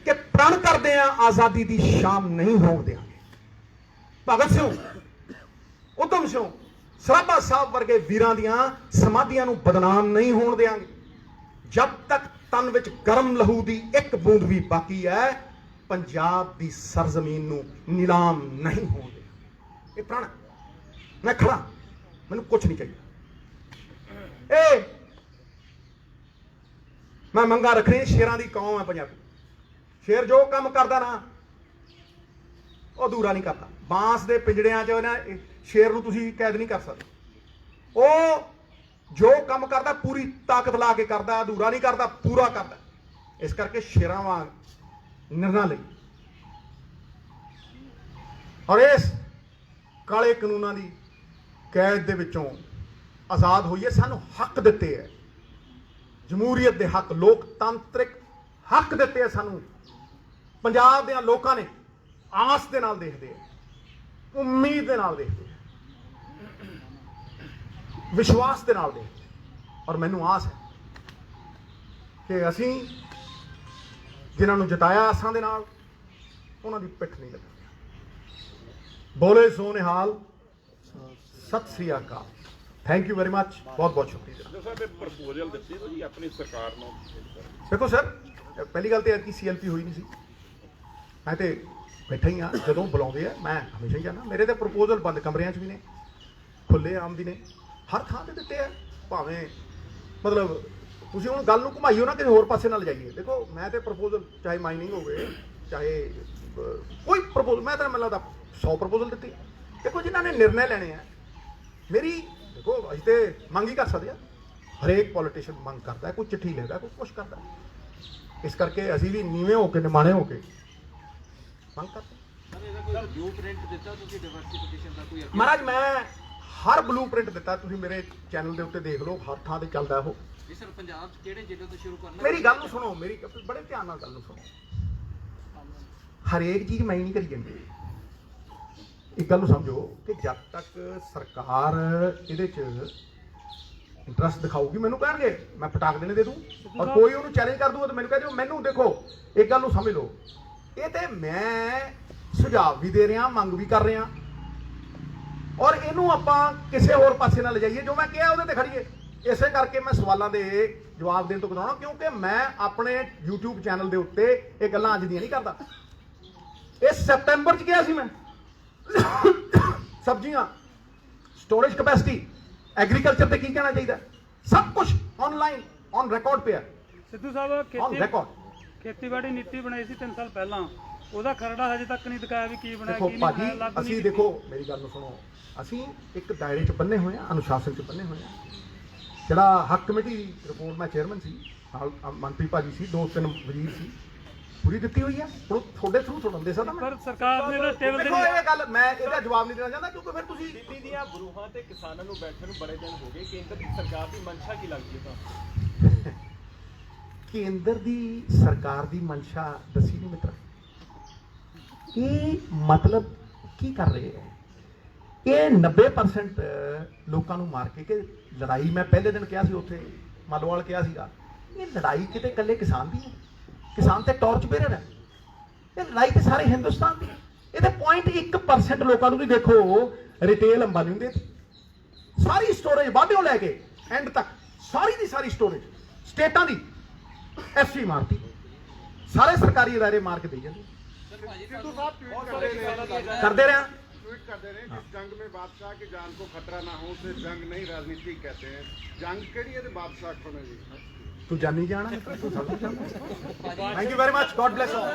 कि प्रण करदे आ आज़ादी की शाम नहीं होण देंगे। भगत सिंह, उधम सिंह, सराभा साहब वर्गे वीरां दियां समाधियां नूं बदनाम नहीं होण देंगे। जब तक तन विच गर्म लहू दी एक बूंद भी बाकी है, पंजाब दी सरजमीन नूं नीलाम नहीं होण देंगे। ये प्रण, मैं खड़ा, मैनूं कुछ नहीं चाहिए। ए मैं मंगा रखनी, शेरां दी कौम है पंजाबी। शेर जो काम करदा ना वो अधूरा नहीं करता। बांस दे पिंजड़ियां च ना शेर नूं तुसीं कैद नहीं कर सकते। वो जो काम करता पूरी ताकत ला के करता, अधूरा नहीं करता, पूरा करता। इस करके शेरां वांग निर्णय लई और इस काले कानूनां दी कैद दे विचों आज़ाद होइए। सानूं हक दिते है, जमहूरीयत दे हक, लोकतांत्रिक हक दिते है सानूं। पंजाब दे लोकां ने आस दे नाल देखदे है, उम्मीद दे नाल देखदे है, विश्वास दे नाल देखदे है। और मैनूं आस है कि असीं जिन्हां नूं जिताया आसां दे नाल, उन्हां दी पिठ नहीं लगांगे। बोले सो निहाल, सत श्री अकाल। थैंक यू वेरी मच, बहुत बहुत शुक्रिया। प्रपोजल दित्ती तुसीं अपनी सरकार नूं। देखो सर, पहली गल तो ऐतकी CLP हुई नहीं सी, मैं तो बैठा ही हाँ। जो बुलाते हैं मैं हमेशा ही जाना। मेरे तो प्रपोजल बंद कमरियां भी ने, खुले आम भी ने, हर थां ते दिते हैं। भावें मतलब तुसीं हुण गल नूं घुमाइओ ना, किसी होर पासे ना लिजाइए। देखो मैं तो प्रपोजल चाहे माइनिंग हो गए, चाहे कोई प्रपोजल, मैं तो मैनूं लगदा 100 प्रपोजल दित्ते। देखो जिन्हां ने निर्णय लेने हैं, मेरी देखो असीं ते मंग ही कर सकते हैं। हरेक पॉलिटिशियन मंग करता है, कोई चिट्ठी लिखता है, कोई कुछ करता है। इस करके असीं भी नीवें होकर निमाणे होकर मंग करते। महाराज मैं ਹਰ ਬਲੂਪ੍ਰਿੰਟ ਦਿੱਤਾ, ਤੁਸੀਂ ਮੇਰੇ ਚੈਨਲ ਦੇ ਉੱਤੇ ਦੇਖ ਲਓ, ਹਰ ਥਾਂ ਤੇ ਚੱਲਦਾ ਉਹ। ਜੀ ਸਰ, ਪੰਜਾਬ 'ਚ ਕਿਹੜੇ ਜ਼ਿਲ੍ਹੇ ਤੋਂ ਸ਼ੁਰੂ ਕਰਨਾ? ਮੇਰੀ ਗੱਲ ਨੂੰ ਸੁਣੋ, ਮੇਰੀ ਬੜੇ ਧਿਆਨ ਨਾਲ ਗੱਲ ਨੂੰ ਸੁਣੋ। ਹਰੇਕ ਚੀਜ਼ ਮੈਂ ਨਹੀਂ ਕਰੀ ਜਾਂਦੀ। ਇੱਕ ਗੱਲ ਨੂੰ ਸਮਝੋ ਕਿ ਜਦ ਤੱਕ ਸਰਕਾਰ ਇਹਦੇ 'ਚ ਇੰਟਰਸਟ ਦਿਖਾਊਗੀ, ਮੈਨੂੰ ਕਹਿਣਗੇ ਮੈਂ ਪਟਾਕ ਦੇਣੇ ਦੇ ਦੂੰ, ਔਰ ਕੋਈ ਉਹਨੂੰ ਚੈਲੰਜ ਕਰ ਦੂਗਾ ਤਾਂ ਮੈਨੂੰ ਕਹਿ ਦਿਓ। ਮੈਨੂੰ ਦੇਖੋ, ਇੱਕ ਗੱਲ ਨੂੰ ਸਮਝ ਲਓ, ਇਹ ਤੇ ਮੈਂ ਸੁਝਾਅ ਵੀ ਦੇ ਰਿਹਾ, ਮੰਗ ਵੀ ਕਰ ਰਿਹਾ, ਔਰ ਇਹਨੂੰ ਆਪਾਂ ਕਿਸੇ ਹੋਰ ਪਾਸੇ ਨਾ ਲਿਜਾਈਏ। ਜੋ ਮੈਂ ਕਿਹਾ ਉਹਦੇ ਤੇ ਖੜੀਏ। ਇਸੇ ਕਰਕੇ ਮੈਂ ਸਵਾਲਾਂ ਦੇ ਜਵਾਬ ਦੇਣ ਤੋਂ ਕਰਾਉਣਾ, ਕਿਉਂਕਿ ਮੈਂ ਆਪਣੇ YouTube ਚੈਨਲ ਦੇ ਉੱਤੇ ਇਹ ਗੱਲਾਂ ਅੱਜ ਦੀਆਂ ਨਹੀਂ ਕਰਦਾ। ਇਹ ਸਤੰਬਰ 'ਚ ਕਿਹਾ ਸੀ ਮੈਂ। ਸਬਜ਼ੀਆਂ, ਸਟੋਰੇਜ ਕੈਪੈਸਿਟੀ, ਐਗਰੀਕਲਚਰ ਤੇ ਕੀ ਕਹਿਣਾ ਚਾਹੀਦਾ, ਸਭ ਕੁਝ ਆਨਲਾਈਨ ਔਨ ਰਿਕਾਰਡ ਪਿਆ। ਸਿੱਧੂ ਸਾਹਿਬ, ਔਨ ਰਿਕਾਰਡ ਖੇਤੀਬਾੜੀ ਨੀਤੀ ਬਣਾਈ ਸੀ 3 ਸਾਲ ਪਹਿਲਾਂ, ਉਹਦਾ ਖਰੜਾ ਹਜੇ ਤੱਕ ਨਹੀਂ ਦਿਖਾਇਆ ਵੀ ਕੀ ਬਣਾਇਆ ਦੇਖੋ ਕੀ ਨਹੀਂ ਭਾਜੀ, ਬਣਾਇਆ। ਲਾਗੂ ਅਸੀਂ ਨਹੀਂ ਦੇਖੋ ਮੇਰੀ ਗੱਲ ਨੂੰ ਸੁਣੋ, ਅਸੀਂ ਇੱਕ ਦਾਇਰੇ 'ਚ ਬੰਨੇ ਹੋਏ ਆ, ਅਨੁਸ਼ਾਸਨ 'ਚ ਬੰਨੇ ਹੋਏ ਆ। ਜਿਹੜਾ ਹੱਕ ਕਮੇਟੀ ਦੀ ਰਿਪੋਰਟ, ਮੈਂ ਚੇਅਰਮੈਨ ਸੀ, ਨਾਲ ਮੰਤਰੀ ਭਾਜੀ ਸੀ, 2-3 ਵਜ਼ੀਰ ਸੀ, ਪੂਰੀ ਦਿੱਤੀ ਹੋਈ ਆ। ਹੁਣ ਤੁਹਾਡੇ ਥਰੂ ਤੁਹਾਨੂੰ ਦੇ ਸਕਦਾ ਮੈਂ। ਪਰ ਸਰਕਾਰ ਨੇ ਇਹਦਾ ਟੇਬਲ ਤੇ ਦੇਖੋ ਇਹ ਗੱਲ ਮੈਂ ਇਹਦਾ ਜਵਾਬ ਨਹੀਂ ਦੇਣਾ ਚਾਹੁੰਦਾ, ਕਿਉਂਕਿ ਫਿਰ ਤੁਸੀਂ ਦਿੱਲੀ ਦੀਆਂ ਬਰੂਹਾਂ ਤੇ ਕਿਸਾਨਾਂ ਨੂੰ ਬੈਠਣ ਨੂੰ ਬੜੇ ਦਿਨ ਹੋ ਗਏ। ਕੇਂਦਰ ਦੀ ਸਰਕਾਰ ਦੀ ਮਨਸ਼ਾ ਕੀ ਲੱਗਦੀ ਹੈ ਤੁਹਾਨੂੰ? ਕੇਂਦਰ ਦੀ ਸਰਕਾਰ ਦੀ ਮਨਸ਼ਾ ਦੱਸੀ ਨਹੀਂ ਮਿੱਤਰ। ਇਹ ਮਤਲਬ ਕੀ ਕਰ ਰਹੇ ਹੈ? ਇਹ 90% ਲੋਕਾਂ ਨੂੰ ਮਾਰ ਕੇ ਕਿ ਲੜਾਈ, ਮੈਂ ਪਹਿਲੇ ਦਿਨ ਕਿਹਾ ਸੀ ਉੱਥੇ ਮਾਲੋਵਾਲ ਕਿਹਾ ਸੀਗਾ, ਇਹ ਲੜਾਈ ਕਿਤੇ ਇਕੱਲੇ ਕਿਸਾਨ ਦੀ ਹੈ। ਕਿਸਾਨ ਤੇ ਟਾਰਚ ਬੇਰਰ ਹੈ। ਇਹ ਲੜਾਈ ਤੇ ਸਾਰੇ ਹਿੰਦੁਸਤਾਨ ਦੀ ਹੈ। ਇਹਦੇ 0.1% ਲੋਕਾਂ ਨੂੰ ਵੀ ਦੇਖੋ ਰਿਟੇਲ ਅੰਬਾਨੀ ਹੁੰਦੇ ਸਾਰੀ ਸਟੋਰੇਜ ਵਾਢਿਓ ਲੈ ਕੇ ਐਂਡ ਤੱਕ, ਸਾਰੀ ਦੀ ਸਾਰੀ ਸਟੋਰੇਜ ਸਟੇਟਾਂ ਦੀ ਐਫਸੀ ਮਾਰਤੀ, ਸਾਰੇ ਸਰਕਾਰੀ ਅਦਾਰੇ ਮਾਰ ਕੇ ਦੇ ਜਾਂਦੇ। सिद्धू साहब ट्वीट कर रहे हैं, ਕਰਦੇ ਰਹੇ ट्वीट कर दे रहे हैं जिस जंग में बादशाह की जान को खतरा ना हो उसे जंग नहीं राजनीति कहते हैं। जंग केड़ी है ते बादशाह कौन है जी? ਤੂੰ ਜਾਨੀ ਜਾਣਾ, ਤੂੰ ਸਭ ਕੁਝ ਜਾਣਦਾ। Thank you very much, god bless all.